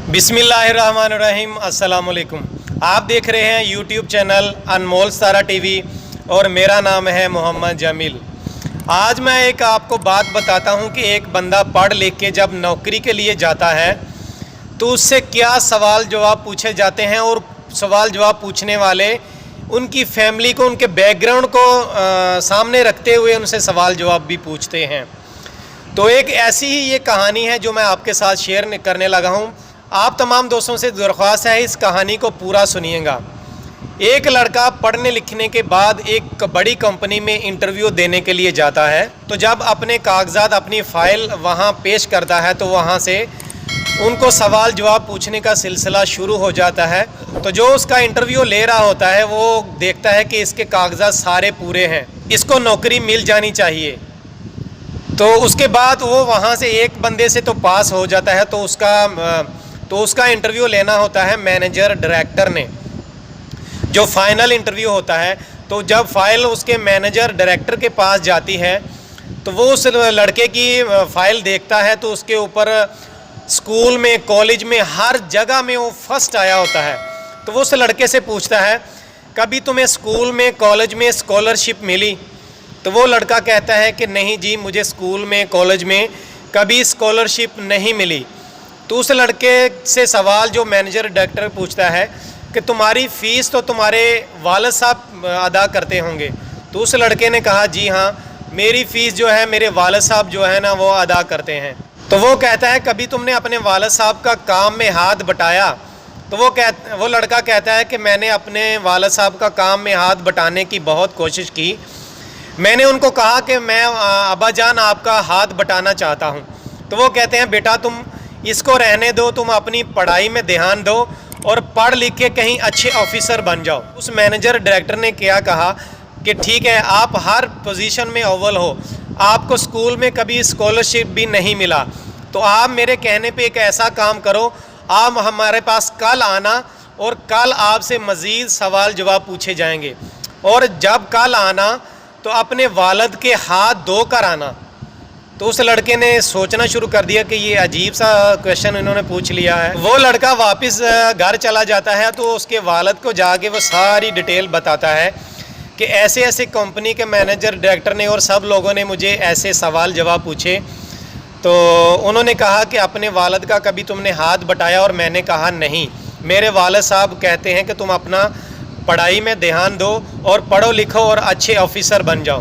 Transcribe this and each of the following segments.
बिस्मिल्लाहिर्रहमानिर्रहीम। अस्सलाम वालेकुम। आप देख रहे हैं यूट्यूब चैनल अनमोल सारा टीवी और मेरा नाम है मोहम्मद जमील। आज मैं एक आपको बात बताता हूं कि एक बंदा पढ़ लिख के जब नौकरी के लिए जाता है तो उससे क्या सवाल जवाब पूछे जाते हैं और सवाल जवाब पूछने वाले उनकी फैमिली को, उनके बैकग्राउंड को सामने रखते हुए उनसे सवाल जवाब भी पूछते हैं। तो एक ऐसी ही ये कहानी है जो मैं आपके साथ शेयर करने लगा हूँ। आप तमाम दोस्तों से दरख्वास्त है इस कहानी को पूरा सुनिएगा। एक लड़का पढ़ने लिखने के बाद एक बड़ी कंपनी में इंटरव्यू देने के लिए जाता है। तो जब अपने कागजात, अपनी फ़ाइल वहाँ पेश करता है तो वहाँ से उनको सवाल जवाब पूछने का सिलसिला शुरू हो जाता है। तो जो उसका इंटरव्यू ले रहा होता है वो देखता है कि इसके कागजात सारे पूरे हैं, इसको नौकरी मिल जानी चाहिए। तो उसके बाद वो वहाँ से एक बंदे से तो पास हो जाता है। तो उसका इंटरव्यू लेना होता है मैनेजर डायरेक्टर ने, जो फाइनल इंटरव्यू होता है। तो जब फाइल उसके मैनेजर डायरेक्टर के पास जाती है तो वो उस लड़के की फ़ाइल देखता है तो उसके ऊपर स्कूल में, कॉलेज में, हर जगह में वो फर्स्ट आया होता है। तो वो उस लड़के से पूछता है, कभी तुम्हें स्कूल में, कॉलेज में स्कॉलरशिप मिली? तो वो लड़का कहता है कि नहीं जी, मुझे स्कूल में, कॉलेज में कभी स्कॉलरशिप नहीं मिली। तो उस लड़के से सवाल जो मैनेजर डायरेक्टर पूछता है कि तुम्हारी फ़ीस तो तुम्हारे वालिद साहब अदा करते होंगे? तो उस लड़के ने कहा जी हाँ, मेरी फ़ीस जो है मेरे वालिद साहब जो है ना वो अदा करते हैं। तो वो कहता है कभी तुमने अपने वालिद साहब का काम में हाथ बटाया? तो वो लड़का कहता है कि मैंने अपने वालिद साहब का काम में हाथ बटाने की बहुत कोशिश की। मैंने उनको कहा कि मैं अब्बा जान आपका हाथ बटाना चाहता हूँ। तो वो कहते हैं बेटा तुम इसको रहने दो, तुम अपनी पढ़ाई में ध्यान दो और पढ़ लिख के कहीं अच्छे ऑफिसर बन जाओ। उस मैनेजर डायरेक्टर ने क्या कहा कि ठीक है, आप हर पोजीशन में अव्वल हो, आपको स्कूल में कभी स्कॉलरशिप भी नहीं मिला, तो आप मेरे कहने पे एक ऐसा काम करो, आप हमारे पास कल आना और कल आपसे मज़ीद सवाल जवाब पूछे जाएंगे। और जब कल आना तो अपने वालिद के हाथ धो कर आना। तो उस लड़के ने सोचना शुरू कर दिया कि ये अजीब सा क्वेश्चन इन्होंने पूछ लिया है। वो लड़का वापस घर चला जाता है तो उसके वालिद को जाके वो सारी डिटेल बताता है कि ऐसे ऐसे कंपनी के मैनेजर, डायरेक्टर ने और सब लोगों ने मुझे ऐसे सवाल जवाब पूछे। तो उन्होंने कहा कि अपने वालिद का कभी तुमने हाथ बटाया? और मैंने कहा नहीं, मेरे वालिद साहब कहते हैं कि तुम अपना पढ़ाई में ध्यान दो और पढ़ो लिखो और अच्छे ऑफिसर बन जाओ।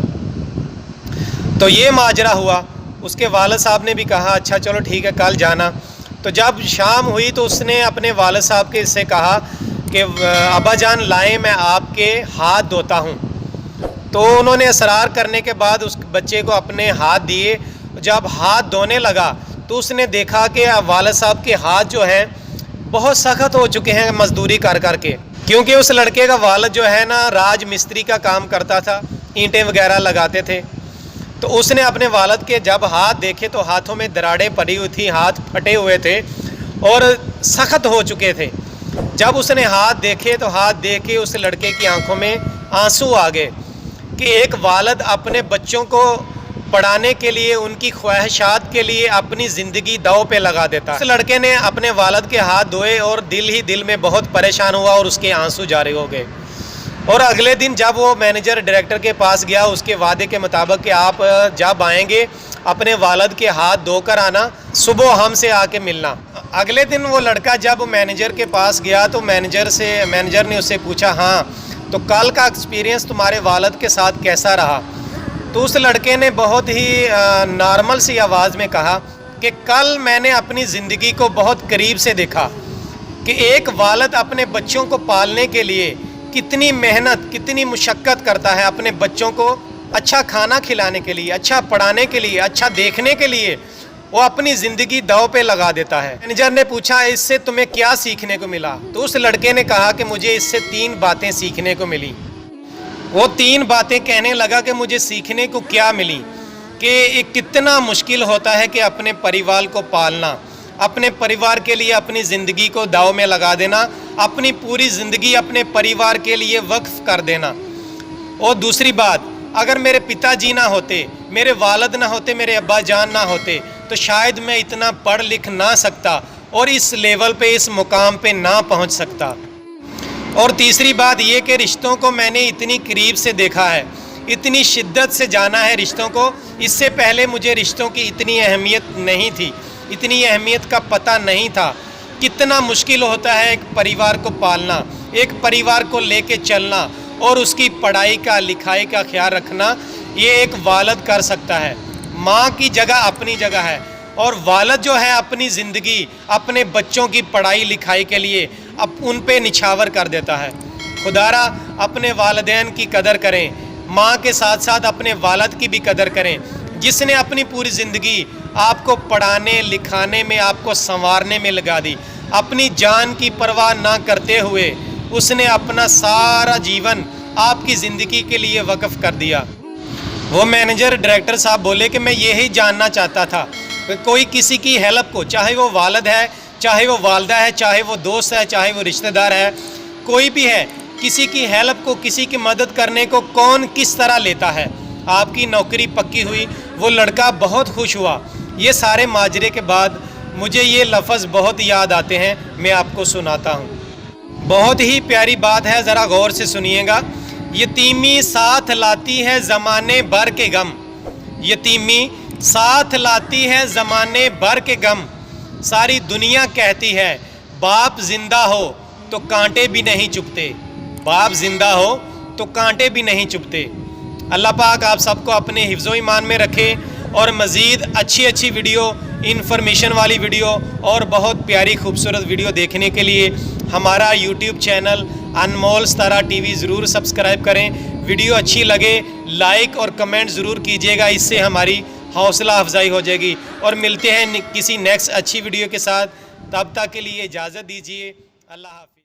तो ये माजरा हुआ। उसके वालिद साहब ने भी कहा अच्छा चलो ठीक है, कल जाना। तो जब शाम हुई तो उसने अपने वालिद साहब के से कहा कि अब्बा जान लाएं, मैं आपके हाथ धोता हूँ। तो उन्होंने असरार करने के बाद उस बच्चे को अपने हाथ दिए। जब हाथ धोने लगा तो उसने देखा कि वालिद साहब के हाथ जो हैं बहुत सख्त हो चुके हैं मजदूरी कर कर के, क्योंकि उस लड़के का वालिद जो है ना राज मिस्त्री का काम करता था, ईंटें वगैरह लगाते थे। तो उसने अपने वालिद के जब हाथ देखे तो हाथों में दरारें पड़ी हुई थी, हाथ फटे हुए थे और सख्त हो चुके थे। जब उसने हाथ देखे तो हाथ देख के उस लड़के की आंखों में आंसू आ गए कि एक वालिद अपने बच्चों को पढ़ाने के लिए, उनकी ख्वाहिशात के लिए अपनी ज़िंदगी दांव पे लगा देता है। उस लड़के ने अपने वालिद के हाथ धोए और दिल ही दिल में बहुत परेशान हुआ और उसके आंसू जारी हो गए। और अगले दिन जब वो मैनेजर डायरेक्टर के पास गया, उसके वादे के मुताबिक कि आप जब आएंगे अपने वालिद के हाथ धोकर आना, सुबह हमसे आके मिलना। अगले दिन वो लड़का जब मैनेजर के पास गया तो मैनेजर ने उससे पूछा हाँ तो कल का एक्सपीरियंस तुम्हारे वालिद के साथ कैसा रहा? तो उस लड़के ने बहुत ही नॉर्मल सी आवाज़ में कहा कि कल मैंने अपनी ज़िंदगी को बहुत करीब से देखा कि एक वालिद अपने बच्चों को पालने के लिए कितनी मेहनत, कितनी मुशक्क़त करता है। अपने बच्चों को अच्छा खाना खिलाने के लिए, अच्छा पढ़ाने के लिए, अच्छा देखने के लिए वो अपनी ज़िंदगी दांव पे लगा देता है। मैनेजर ने पूछा इससे तुम्हें क्या सीखने को मिला? तो उस लड़के ने कहा कि मुझे इससे 3 बातें सीखने को मिली। वो 3 बातें कहने लगा कि मुझे सीखने को क्या मिली कि कितना मुश्किल होता है कि अपने परिवार को पालना, अपने परिवार के लिए अपनी ज़िंदगी को दाव में लगा देना, अपनी पूरी ज़िंदगी अपने परिवार के लिए वक्फ कर देना। और दूसरी बात, अगर मेरे पिताजी ना होते, मेरे वालिद ना होते, मेरे अब्बा जान ना होते तो शायद मैं इतना पढ़ लिख ना सकता اور اس لیول پہ اس مقام پہ نہ پہنچ سکتا۔ اور تیسری بات یہ کہ رشتوں کو میں نے اتنی قریب سے دیکھا ہے، اتنی شدت سے جانا ہے رشتوں کو، اس سے پہلے مجھے رشتوں کی اتنی اہمیت نہیں تھی، اتنی اہمیت کا پتہ نہیں تھا۔ کتنا مشکل ہوتا ہے ایک پریوار کو پالنا، ایک پریوار کو لے کے چلنا اور اس کی پڑھائی کا لکھائی کا خیال رکھنا، یہ ایک والد کر سکتا ہے۔ ماں کی جگہ اپنی جگہ ہے، اور والد جو ہے اپنی زندگی اپنے بچوں کی پڑھائی لکھائی کے لیے اب ان پہ نچھاور کر دیتا ہے۔ خدارا اپنے والدین کی قدر کریں، ماں کے ساتھ ساتھ اپنے والد کی بھی قدر کریں، جس نے اپنی پوری زندگی آپ کو پڑھانے لکھانے میں، آپ کو سنوارنے میں لگا دی، اپنی جان کی پرواہ نہ کرتے ہوئے اس نے اپنا سارا جیون آپ کی زندگی کے لیے وقف کر دیا۔ وہ مینیجر ڈائریکٹر صاحب بولے کہ میں یہی جاننا چاہتا تھا کہ کوئی کسی کی ہیلپ کو، چاہے وہ والد ہے، چاہے وہ والدہ ہے، چاہے وہ دوست ہے، چاہے وہ رشتہ دار ہے، کوئی بھی ہے، کسی کی ہیلپ کو، کسی کی مدد کرنے کو کون کس طرح لیتا ہے۔ آپ کی نوکری پکی ہوئی، وہ لڑکا بہت خوش ہوا۔ یہ سارے ماجرے کے بعد مجھے یہ لفظ بہت یاد آتے ہیں، میں آپ کو سناتا ہوں۔ بہت ہی پیاری بات ہے، ذرا غور سے سنیے گا۔ یتیمی ساتھ لاتی ہے زمانے بھر کے غم، یتیمی ساتھ لاتی ہے زمانے بھر کے غم، ساری دنیا کہتی ہے باپ زندہ ہو تو کانٹے بھی نہیں چبھتے، باپ زندہ ہو تو کانٹے بھی نہیں چبھتے۔ اللہ پاک آپ سب کو اپنے حفظ و ایمان میں رکھے، اور مزید اچھی ویڈیو، انفارمیشن والی ویڈیو اور بہت پیاری خوبصورت ویڈیو دیکھنے کے لیے ہمارا یوٹیوب چینل انمول ستارہ ٹی وی ضرور سبسکرائب کریں۔ ویڈیو اچھی لگے لائک اور کمنٹ ضرور کیجیے گا، اس سے ہماری حوصلہ افزائی ہو جائے گی۔ اور ملتے ہیں کسی نیکسٹ اچھی ویڈیو کے ساتھ، تب تک کے لیے اجازت دیجیے، اللہ حافظ۔